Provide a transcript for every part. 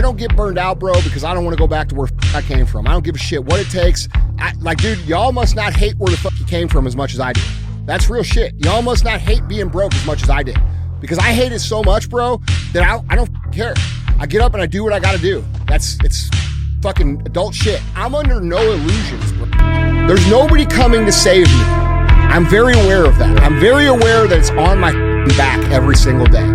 don't get burned out, bro, because I don't want to go back to where I came from. I don't give a shit what it takes. Like, dude, y'all must not hate where the fuck you came from as much as I do. That's real shit. Y'all must not hate being broke as much as I did. Because I hate it so much, bro, that I don't care. I get up and I do what I gotta do. It's fucking adult shit. I'm under no illusions, bro. There's nobody coming to save me. I'm very aware of that. I'm very aware that it's on my back every single day.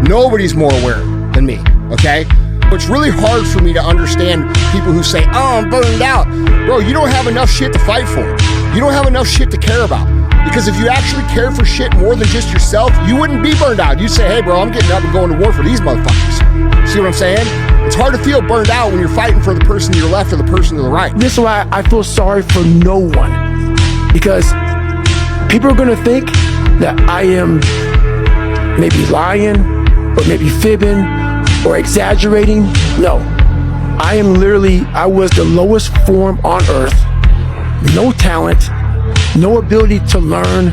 Nobody's more aware than me, okay? It's really hard for me to understand people who say, oh, I'm burned out. Bro, you don't have enough shit to fight for. You don't have enough shit to care about. Because if you actually care for shit more than just yourself, you wouldn't be burned out. You'd say, hey, bro, I'm getting up and going to war for these motherfuckers. See what I'm saying? It's hard to feel burned out when you're fighting for the person to your left or the person to the right. This is why I feel sorry for no one. Because people are going to think that I am maybe lying or maybe fibbing or exaggerating. No, I was the lowest form on earth. No talent, no ability to learn,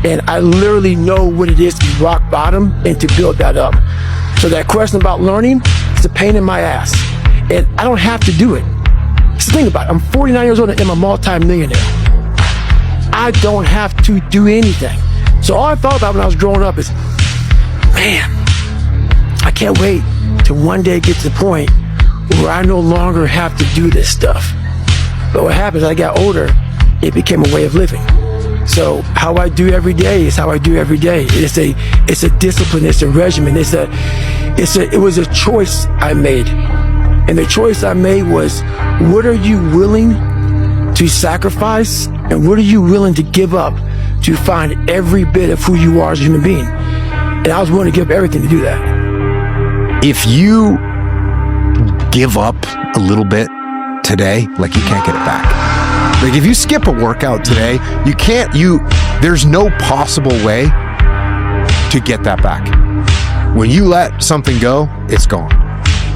and I literally know what it is to be rock bottom and to build that up. So that question about learning is a pain in my ass, and I don't have to do it. Just think about it. I'm 49 years old and I'm a multi-millionaire. I don't have to do anything. So all I thought about when I was growing up is, man, I can't wait to one day get to the point where I no longer have to do this stuff. But what happens, as I got older, it became a way of living. So how I do every day is how I do every day. It's a discipline, it's a regimen, it was a choice I made. And the choice I made was, what are you willing to sacrifice and what are you willing to give up to find every bit of who you are as a human being? And I was willing to give up everything to do that. If you give up a little bit today, like you can't get it back. Like if you skip a workout today, there's no possible way to get that back. When you let something go, it's gone.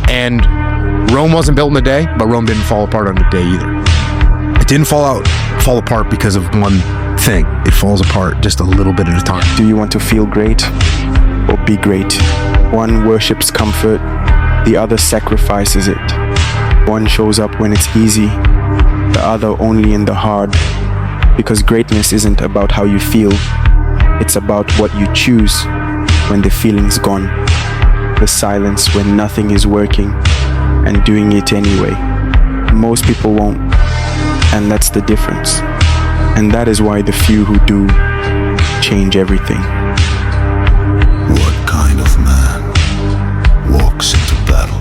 And Rome wasn't built in a day, but Rome didn't fall apart on a day either. It didn't fall apart because of one thing. It falls apart just a little bit at a time. Do you want to feel great or be great? One worships comfort, the other sacrifices it. One shows up when it's easy, the other only in the hard. Because greatness isn't about how you feel, it's about what you choose when the feeling's gone. The silence when nothing is working, and doing it anyway. Most people won't, and that's the difference. And that is why the few who do change everything. What kind of man walks into battle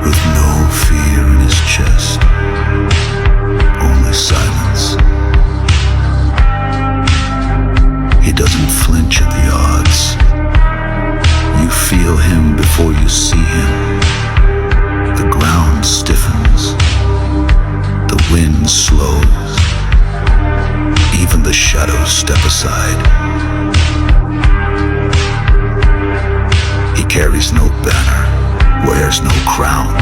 with no fear in his chest, only silence? He doesn't flinch at the odds. You feel him before you see him. The ground stiffens, the wind slows, even the shadows step aside. He carries no banner, wears no crown,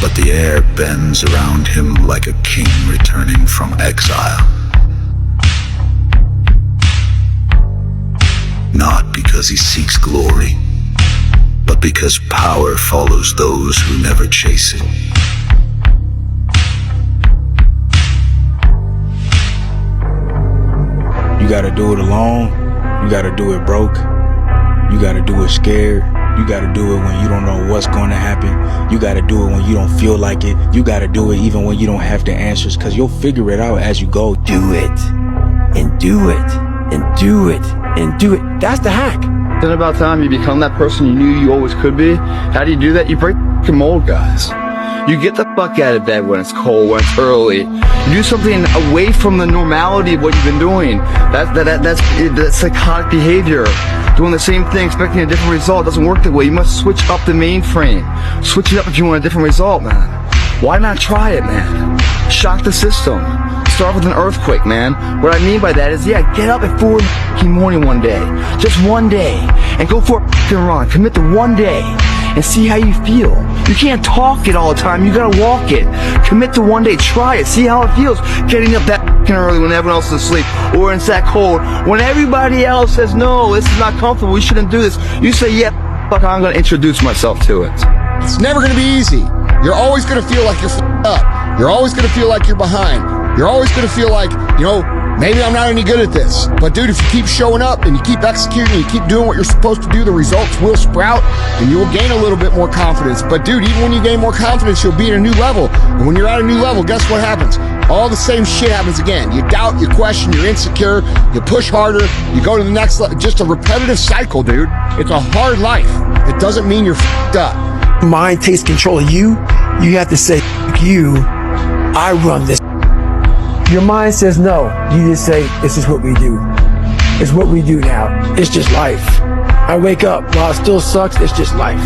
but the air bends around him like a king returning from exile. Not because he seeks glory, but because power follows those who never chase it. You gotta do it alone, you gotta do it broke, you gotta do it scared, you gotta do it when you don't know what's going to happen, you gotta do it when you don't feel like it, you gotta do it even when you don't have the answers, cause you'll figure it out as you go. Do it, and do it, and do it, and do it. That's the hack. Isn't it about time you become that person you knew you always could be? How do you do that? You break the mold, guys. You get the fuck out of bed when it's cold, when it's early. You do something away from the normality of what you've been doing. That's psychotic behavior. Doing the same thing, expecting a different result doesn't work that way. You must switch up the mainframe. Switch it up if you want a different result, man. Why not try it, man? Shock the system. Start with an earthquake, man. What I mean by that is, yeah, get up at 4 in the morning one day. Just one day. And go for a fucking run. Commit to one day. And see how you feel. You can't talk it all the time. You gotta walk it. Commit to one day. Try it. See how it feels. Getting up that fucking early when everyone else is asleep. Or when it's that cold. When everybody else says, no, this is not comfortable. We shouldn't do this. You say, yeah, fuck I'm gonna introduce myself to it. It's never going to be easy. You're always going to feel like you're f***ed up. You're always going to feel like you're behind. You're always going to feel like, maybe I'm not any good at this. But dude, if you keep showing up and you keep executing and you keep doing what you're supposed to do, the results will sprout and you will gain a little bit more confidence. But dude, even when you gain more confidence, you'll be at a new level. And when you're at a new level, guess what happens? All the same shit happens again. You doubt, you question, you're insecure, you push harder, you go to the next level. Just a repetitive cycle, dude. It's a hard life. It doesn't mean you're f***ed up. Mind takes control of you. You have to say, "F*** you, I run this." Your mind says no. You just say, this is what we do. It's what we do now. It's just life. I wake up, while it still sucks, it's just life.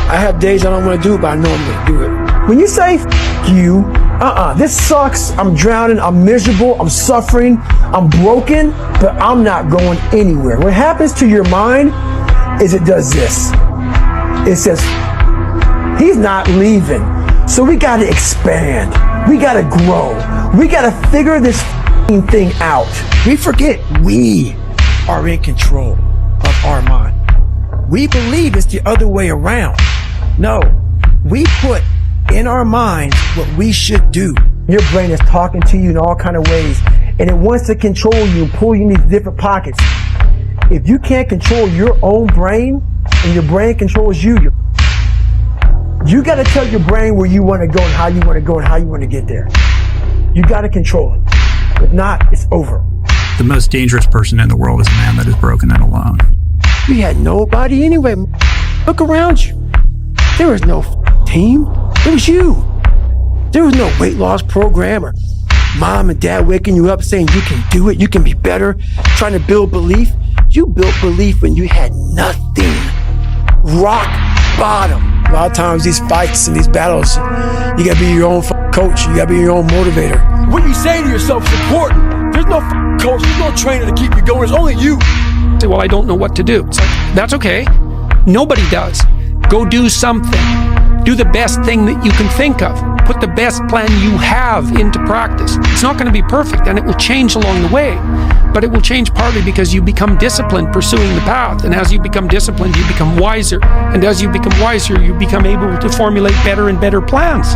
I have days I don't want to do it, but I know I'm going to do it. When you say, "F*** you," this sucks, I'm drowning, I'm miserable, I'm suffering, I'm broken, but I'm not going anywhere. What happens to your mind is it does this. It says, he's not leaving. So we got to expand. We got to grow. We got to figure this thing out. We forget we are in control of our mind. We believe it's the other way around. No, we put in our minds what we should do. Your brain is talking to you in all kind of ways, and it wants to control you and pull you in these different pockets. If you can't control your own brain and your brain controls you, you got to tell your brain where you want to go and how you want to go and how you want to get there. You got to control it. If not, it's over. The most dangerous person in the world is a man that is broken and alone. You had nobody anyway. Look around you. There was no team. It was you. There was no weight loss program or mom and dad waking you up saying you can do it, you can be better, trying to build belief. You built belief when you had nothing. Rock bottom. A lot of times these fights and these battles, you gotta be your own coach. You gotta be your own motivator. What you say to yourself is important. There's no coach, there's no trainer to keep you going. It's only you. Say, well, I don't know what to do. It's like, that's okay. Nobody does. Go do something. Do the best thing that you can think of. Put the best plan you have into practice. It's not going to be perfect, and it will change along the way. But it will change partly because you become disciplined pursuing the path. And as you become disciplined, you become wiser. And as you become wiser, you become able to formulate better and better plans.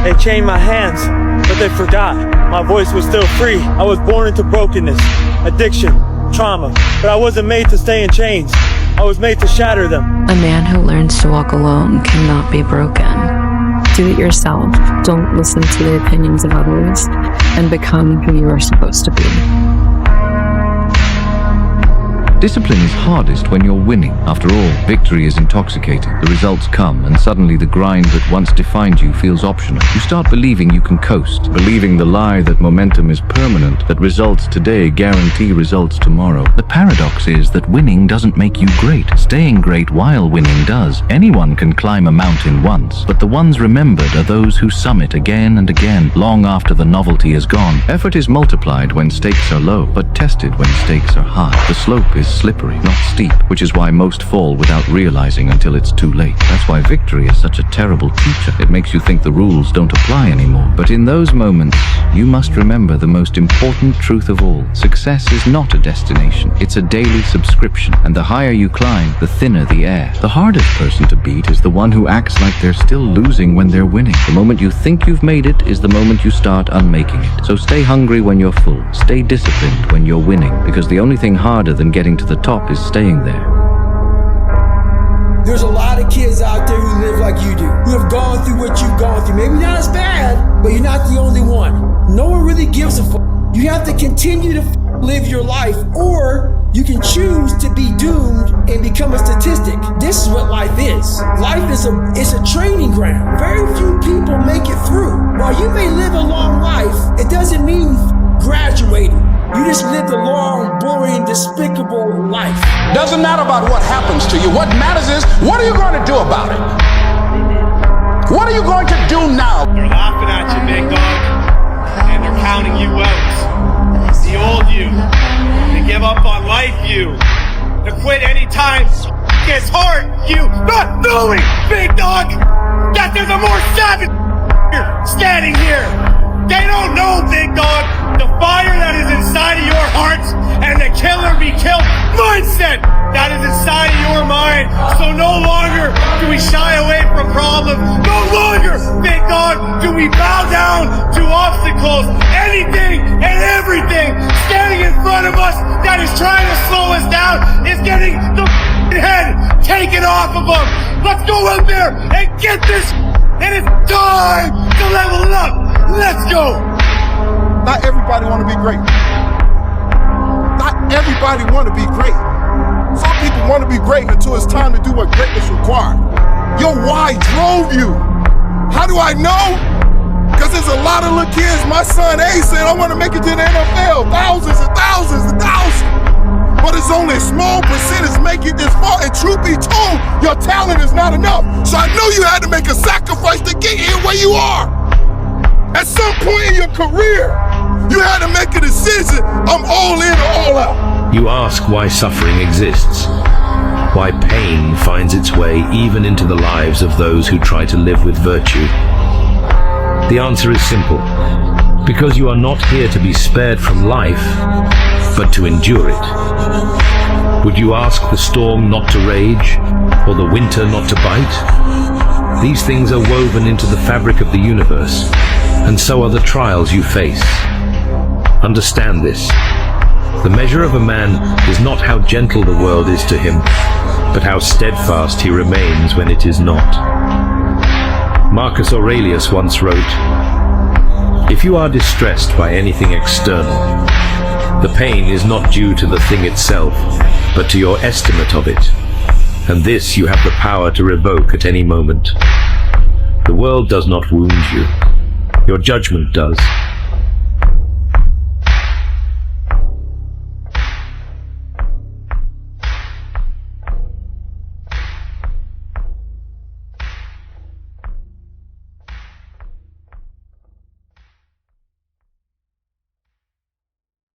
They chained my hands, but they forgot. My voice was still free. I was born into brokenness, addiction, trauma. But I wasn't made to stay in chains. I was made to shatter them. A man who learns to walk alone cannot be broken. Do it yourself. Don't listen to the opinions of others, and become who you are supposed to be. Discipline is hardest when you're winning. After all, victory is intoxicating. The results come, and suddenly the grind that once defined you feels optional. You start believing you can coast, believing the lie that momentum is permanent, that results today guarantee results tomorrow. The paradox is that winning doesn't make you great. Staying great while winning does. Anyone can climb a mountain once, but the ones remembered are those who summit again and again, long after the novelty is gone. Effort is multiplied when stakes are low, but tested when stakes are high. The slope is slippery, not steep, which is why most fall without realizing until it's too late. That's why victory is such a terrible teacher. It makes you think the rules don't apply anymore. But in those moments, you must remember the most important truth of all. Success is not a destination. It's a daily subscription, and the higher you climb, the thinner the air. The hardest person to beat is the one who acts like they're still losing when they're winning. The moment you think you've made it is the moment you start unmaking it. So stay hungry when you're full. Stay disciplined when you're winning, because the only thing harder than getting to the top is staying there. There's a lot of kids out there who live like you do, who have gone through what you've gone through. Maybe not as bad, but you're not the only one. No one really gives a fuck. You have to continue to live your life, or you can choose to be doomed and become a statistic. This is what life is. Life is a training ground. Very few people make it through. While you may live a long life, it doesn't mean graduating. You just lived a long, boring, despicable life. Doesn't matter about what happens to you. What matters is, what are you going to do about it? What are you going to do now? They're laughing at you, big dog, and they're counting you out. The old you, to give up on life you, to quit anytime gets hard you, not knowing, big dog, that there's a more savage standing here. They don't know, big dog, the fire that is inside of your hearts and the kill or be killed mindset that is inside of your mind. So no down to obstacles, anything and everything standing in front of us that is trying to slow us down is getting the head taken off of them. Let's go out there and get this, and it's time to level it up. Let's go. Not everybody want to be great. Not everybody want to be great. Some people want to be great until it's time to do what greatness requires. Your why drove you. How do I know? Because there's a lot of little kids, my son A said, I want to make it to the NFL. Thousands and thousands and thousands. But it's only a small percentage make it this far. And truth be told, your talent is not enough. So I know you had to make a sacrifice to get here where you are. At some point in your career, you had to make a decision. I'm all in or all out. You ask why suffering exists. Why pain finds its way even into the lives of those who try to live with virtue. The answer is simple. Because you are not here to be spared from life, but to endure it. Would you ask the storm not to rage, or the winter not to bite? These things are woven into the fabric of the universe, and so are the trials you face. Understand this. The measure of a man is not how gentle the world is to him, but how steadfast he remains when it is not. Marcus Aurelius once wrote, "If you are distressed by anything external, the pain is not due to the thing itself, but to your estimate of it, and this you have the power to revoke at any moment. The world does not wound you, your judgment does.